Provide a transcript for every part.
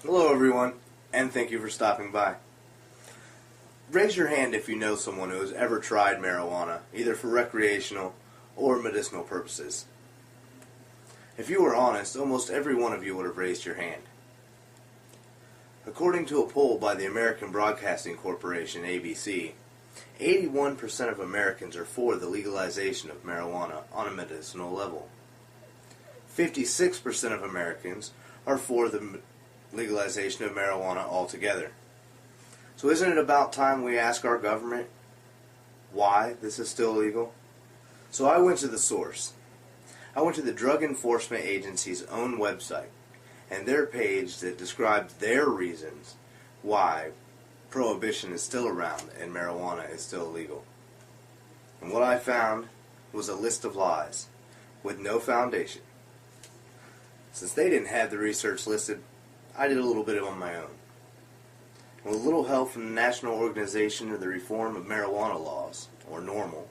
Hello everyone, and thank you for stopping by. Raise your hand if you know someone who has ever tried marijuana, either for recreational or medicinal purposes. If you were honest, almost every one of you would have raised your hand. According to a poll by the American Broadcasting Corporation, ABC, 81% of Americans are for the legalization of marijuana on a medicinal level. 56% of Americans are for the legalization of marijuana altogether. So isn't it about time we ask our government why this is still illegal? So I went to the source. I went to the Drug Enforcement Agency's own website and their page that describes their reasons why prohibition is still around and marijuana is still illegal. And what I found was a list of lies with no foundation. Since they didn't have the research listed, I did a little bit on my own. With a little help from the National Organization of the Reform of Marijuana Laws, or NORML,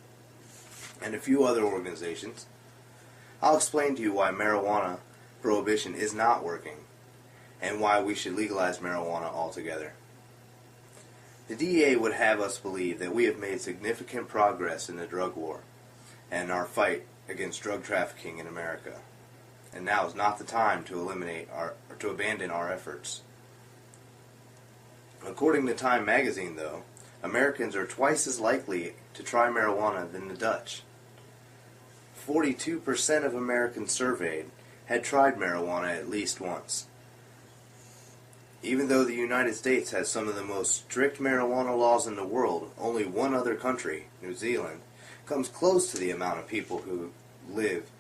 and a few other organizations, I'll explain to you why marijuana prohibition is not working and why we should legalize marijuana altogether. The DEA would have us believe that we have made significant progress in the drug war and our fight against drug trafficking in America. And now is not the time to abandon our efforts. According to Time magazine, though, Americans are twice as likely to try marijuana than the Dutch. 42% of Americans surveyed had tried marijuana at least once. Even though the United States has some of the most strict marijuana laws in the world, only one other country, New Zealand, comes close to the amount of people who live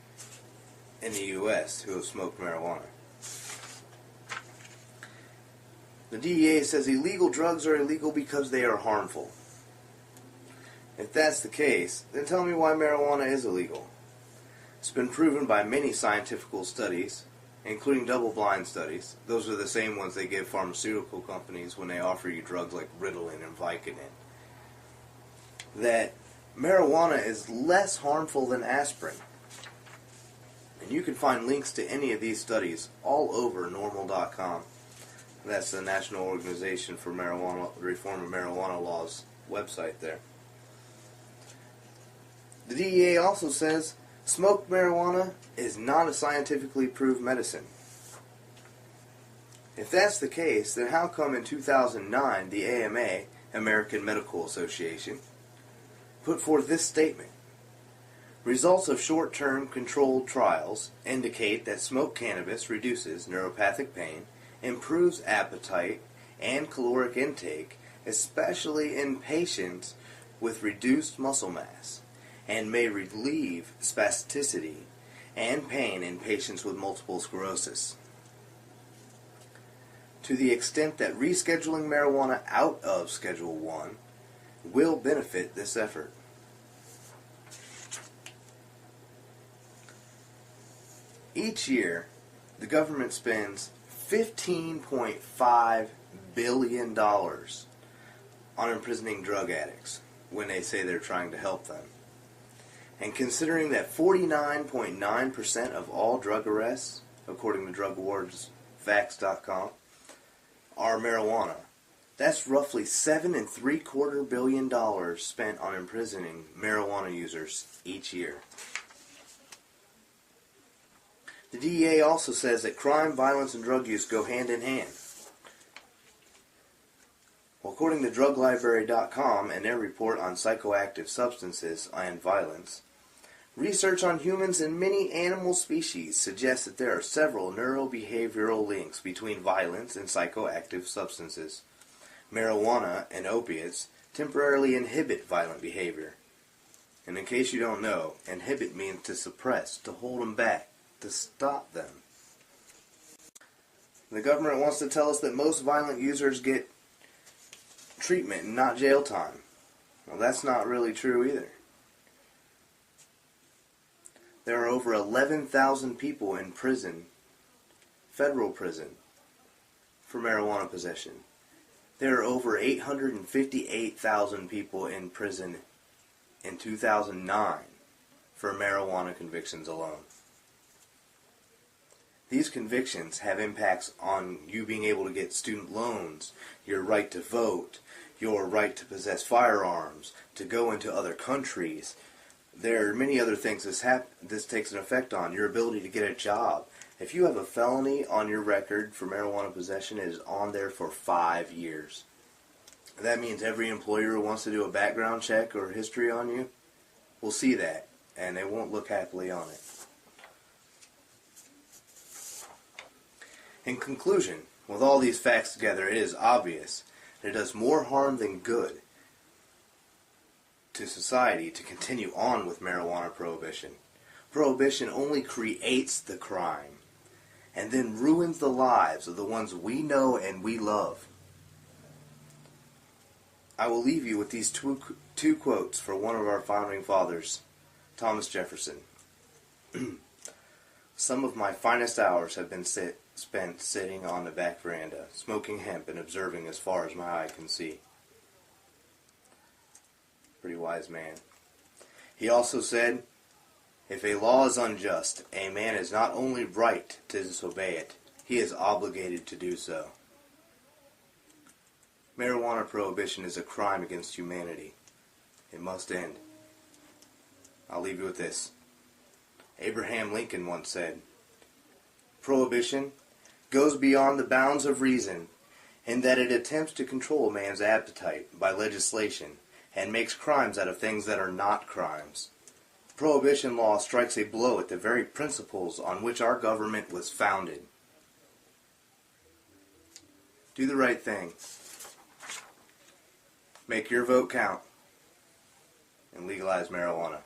in the U.S. who have smoked marijuana. The DEA says illegal drugs are illegal because they are harmful. If that's the case, then tell me why marijuana is illegal. It's been proven by many scientific studies, including double-blind studies. Those are the same ones they give pharmaceutical companies when they offer you drugs like Ritalin and Vicodin, that marijuana is less harmful than aspirin. And you can find links to any of these studies all over NORML.com. That's the National Organization for Reform of Marijuana Laws website there. The DEA also says smoked marijuana is not a scientifically proved medicine. If that's the case, then how come in 2009 the AMA, American Medical Association, put forth this statement? Results of short-term controlled trials indicate that smoked cannabis reduces neuropathic pain, improves appetite and caloric intake, especially in patients with reduced muscle mass, and may relieve spasticity and pain in patients with multiple sclerosis. To the extent that rescheduling marijuana out of Schedule 1 will benefit this effort. Each year, the government spends $15.5 billion on imprisoning drug addicts when they say they're trying to help them. And considering that 49.9% of all drug arrests, according to DrugAwardsFacts.com, are marijuana, that's roughly $7.75 billion spent on imprisoning marijuana users each year. The DEA also says that crime, violence, and drug use go hand in hand. Well, according to DrugLibrary.com and their report on psychoactive substances and violence, research on humans and many animal species suggests that there are several neurobehavioral links between violence and psychoactive substances. Marijuana and opiates temporarily inhibit violent behavior. And in case you don't know, inhibit means to suppress, to hold them back, to stop them. The government wants to tell us that most violent users get treatment and not jail time. Well, that's not really true either. There are over 11,000 people in prison, federal prison, for marijuana possession. There are over 858,000 people in prison in 2009 for marijuana convictions alone. These convictions have impacts on you being able to get student loans, your right to vote, your right to possess firearms, to go into other countries. There are many other things this takes an effect on. Your ability to get a job. If you have a felony on your record for marijuana possession, it is on there for 5 years. That means every employer who wants to do a background check or history on you will see that, and they won't look happily on it. In conclusion, with all these facts together, it is obvious that it does more harm than good to society to continue on with marijuana prohibition. Prohibition only creates the crime and then ruins the lives of the ones we know and we love. I will leave you with these two quotes for one of our founding fathers, Thomas Jefferson. Some of my finest hours have been spent sitting on the back veranda, smoking hemp and observing as far as my eye can see. Pretty wise man. He also said, if a law is unjust, a man is not only right to disobey it, he is obligated to do so. Marijuana prohibition is a crime against humanity. It must end. I'll leave you with this. Abraham Lincoln once said, prohibition goes beyond the bounds of reason in that it attempts to control man's appetite by legislation and makes crimes out of things that are not crimes. Prohibition law strikes a blow at the very principles on which our government was founded. Do the right thing. Make your vote count and legalize marijuana.